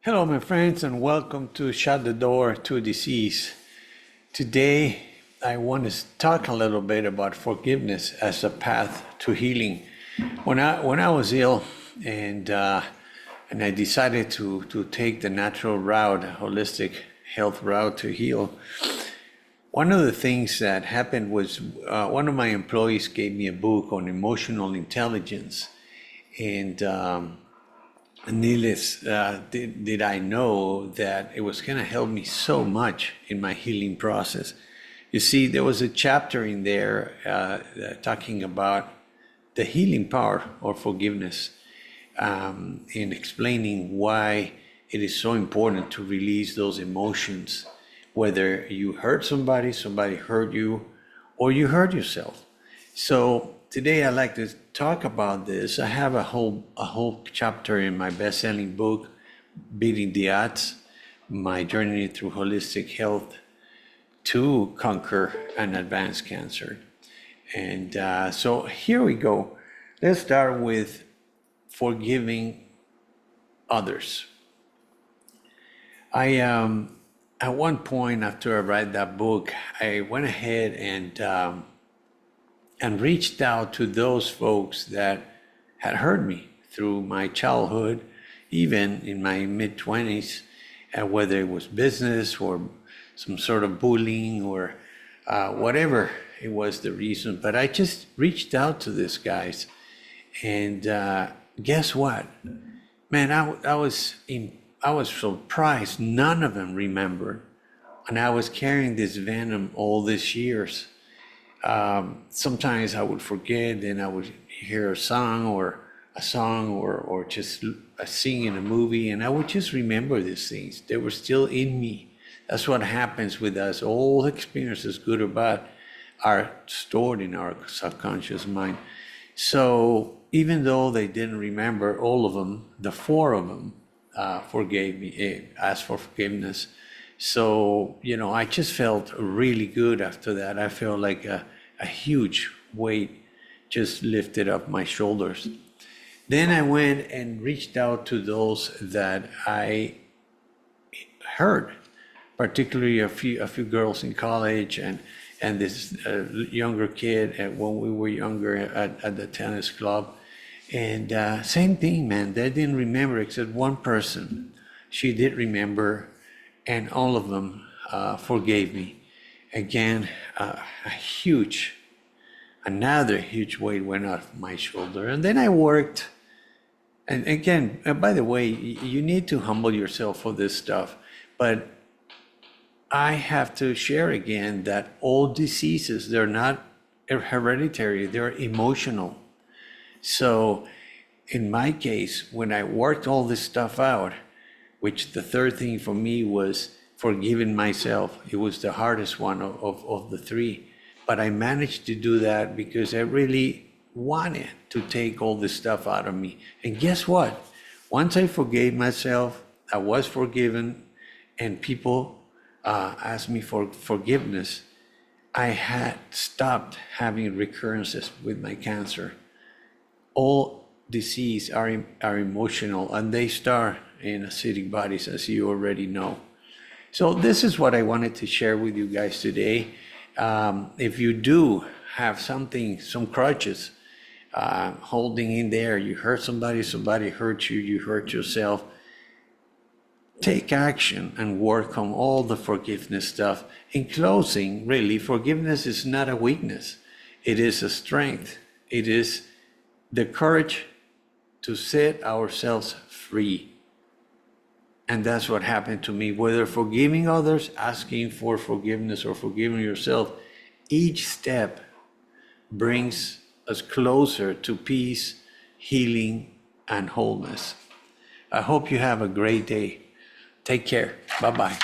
Hello, my friends, and welcome to Shut the Door to Disease. Today, I want to talk a little bit about forgiveness as a path to healing. When I was ill and I decided to take the natural route, holistic health route to heal, one of the things that happened was one of my employees gave me a book on emotional intelligence, and needless did I know that it was going to help me so much in my healing process. You see, there was a chapter in there talking about the healing power of forgiveness, in explaining why it is so important to release those emotions, whether you hurt somebody, somebody hurt you, or you hurt yourself. So today I'd like to talk about this. I have a whole chapter in my best-selling book, Beating the Odds, My Journey Through Holistic Health to Conquer and Advance Cancer. And so here we go. Let's start with forgiving others. At one point after I read that book, I went ahead and reached out to those folks that had hurt me through my childhood, even in my mid-20s, whether it was business or some sort of bullying or whatever it was the reason. But I just reached out to these guys, and guess what? Man, I was surprised. None of them remembered, and I was carrying this venom all these years. Sometimes I would forget, and I would hear a song or just a scene in a movie, and I would just remember these things. They were still in me. That's what happens with us. All experiences, good or bad, are stored in our subconscious mind. So even though they didn't remember all of them, the four of them forgave me, asked for forgiveness. So, I just felt really good after that. I felt like a huge weight just lifted up my shoulders. Then I went and reached out to those that I hurt, particularly a few girls in college and this younger kid when we were younger at the tennis club. And same thing, man. They didn't remember except one person. She did remember, and all of them forgave me. Again, another huge weight went off my shoulder. And then I worked. And again, by the way, you need to humble yourself for this stuff. But I have to share again that all diseases, they're not hereditary, they're emotional. So in my case, when I worked all this stuff out, which the third thing for me was forgiving myself. It was the hardest one of the three. But I managed to do that because I really wanted to take all this stuff out of me. And guess what? Once I forgave myself, I was forgiven, and people asked me for forgiveness, I had stopped having recurrences with my cancer. All disease are emotional, and they start in acidic bodies, as you already know. So this is what I wanted to share with you guys today. If you do have some crutches holding in there, you hurt somebody hurt you, you hurt yourself, take action and work on all the forgiveness stuff. In closing, really, forgiveness is not a weakness. It is a strength. It is the courage to set ourselves free. And that's what happened to me. Whether forgiving others, asking for forgiveness, or forgiving yourself, each step brings us closer to peace, healing, and wholeness. I hope you have a great day. Take care. Bye-bye.